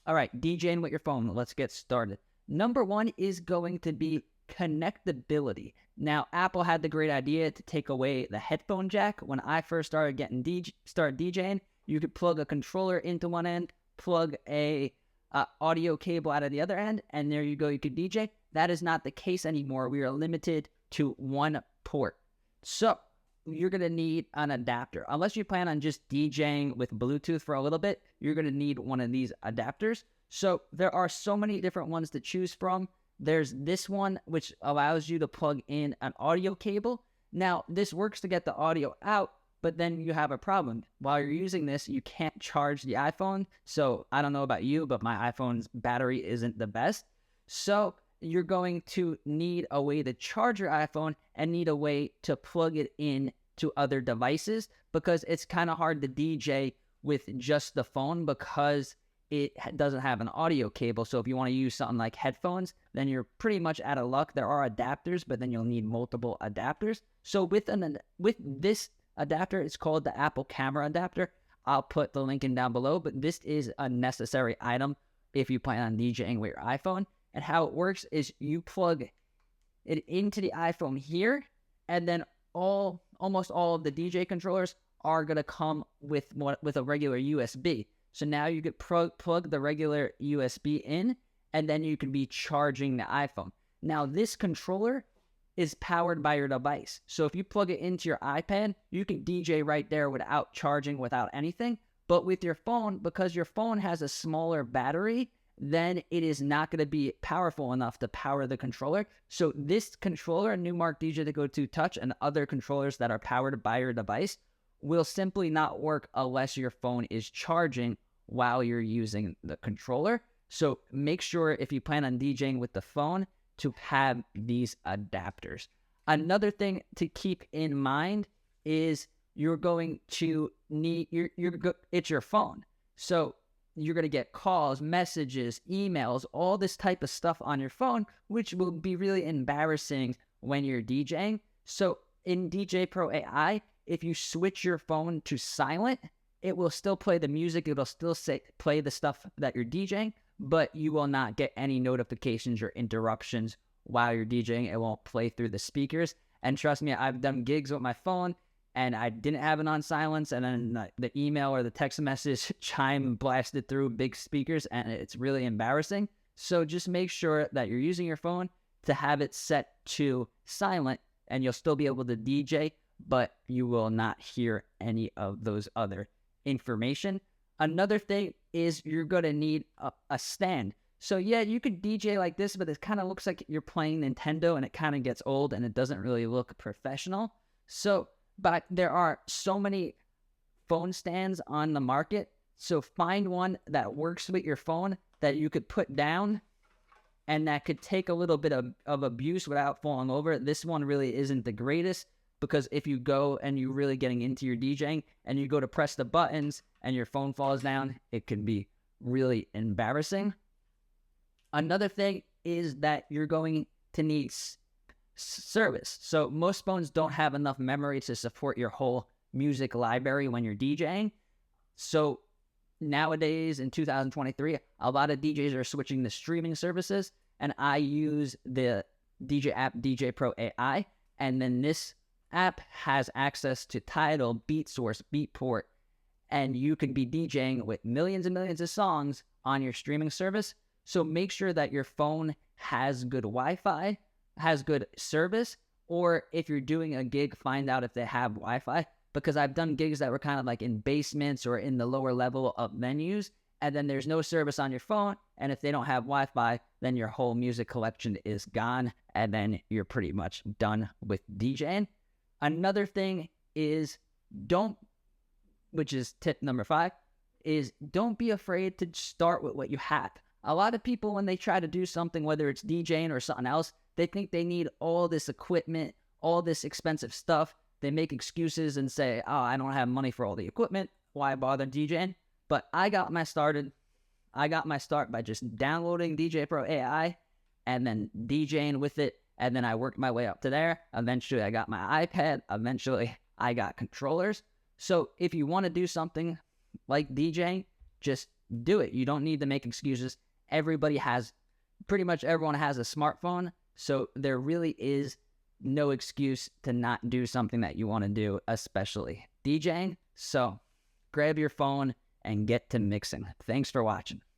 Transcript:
All right, DJing with your phone. Let's get started. Number one is going to be connectability. Now, Apple had the great idea to take away the headphone jack. When I first started started DJing, you could plug a controller into one end, plug a audio cable out of the other end, and there you go. You could DJ. That is not the case anymore. We are limited to one port. So you're going to need an adapter. Unless you plan on just DJing with Bluetooth for a little bit, you're going to need one of these adapters. So there are so many different ones to choose from. There's this one, which allows you to plug in an audio cable. Now, this works to get the audio out, but then you have a problem. While you're using this, you can't charge the iPhone. So I don't know about you, but my iPhone's battery isn't the best. So you're going to need a way to charge your iPhone and need a way to plug it in to other devices, because it's kind of hard to DJ with just the phone because it doesn't have an audio cable. So if you want to use something like headphones, then you're pretty much out of luck. There are adapters, but then you'll need multiple adapters. So with this adapter, it's called the Apple camera adapter. I'll put the link in down below, but this is a necessary item if you plan on DJing with your iPhone. And how it works is you plug it into the iPhone here, and then almost all of the DJ controllers are going to come with a regular USB. So now you could plug the regular USB in, and then you can be charging the iPhone. Now, this controller is powered by your device. So if you plug it into your iPad, you can DJ right there without charging, without anything. But with your phone, because your phone has a smaller battery, then it is not going to be powerful enough to power the controller. So this controller, Numark DJ to Go To Touch, and other controllers that are powered by your device will simply not work unless your phone is charging while you're using the controller. So make sure, if you plan on DJing with the phone, to have these adapters. Another thing to keep in mind is you're going to need it's your phone. So you're going to get calls, messages, emails, all this type of stuff on your phone, which will be really embarrassing when you're DJing. So in Djay Pro AI, if you switch your phone to silent, it will still play the music. It'll still play the stuff that you're DJing, but you will not get any notifications or interruptions while you're DJing. It won't play through the speakers. And trust me, I've done gigs with my phone, and I didn't have it on silence, and then the email or the text message chime blasted through big speakers, and it's really embarrassing. So just make sure that you're using your phone to have it set to silent, and you'll still be able to DJ, but you will not hear any of those other information. Another thing is you're going to need a stand. So yeah, you could DJ like this, but it kind of looks like you're playing Nintendo, and it kind of gets old, and it doesn't really look professional. But there are so many phone stands on the market. So find one that works with your phone that you could put down and that could take a little bit of abuse without falling over. This one really isn't the greatest, because if you go and you're really getting into your DJing and you go to press the buttons and your phone falls down, it can be really embarrassing. Another thing is that you're going to need service. So most phones don't have enough memory to support your whole music library when you're DJing. So nowadays in 2023, a lot of DJs are switching to streaming services, and I use the DJ app Djay Pro AI, and then this app has access to Tidal, BeatSource, Beatport, and you can be DJing with millions and millions of songs on your streaming service. So make sure that your phone has good Wi-Fi, has good service, or if you're doing a gig, find out if they have Wi-Fi, because I've done gigs that were kind of like in basements or in the lower level of venues, and then there's no service on your phone, and if they don't have Wi-Fi, then your whole music collection is gone, and then you're pretty much done with DJing. Another thing is which is tip number 5, is don't be afraid to start with what you have. A lot of people, when they try to do something, whether it's DJing or something else, they think they need all this equipment, all this expensive stuff. They make excuses and say, oh, I don't have money for all the equipment. Why bother DJing? But I got my start by just downloading Djay Pro AI and then DJing with it. And then I worked my way up to there. Eventually, I got my iPad. Eventually, I got controllers. So if you want to do something like DJing, just do it. You don't need to make excuses. Pretty much everyone has a smartphone, so there really is no excuse to not do something that you want to do, especially DJing. So grab your phone and get to mixing. Thanks for watching.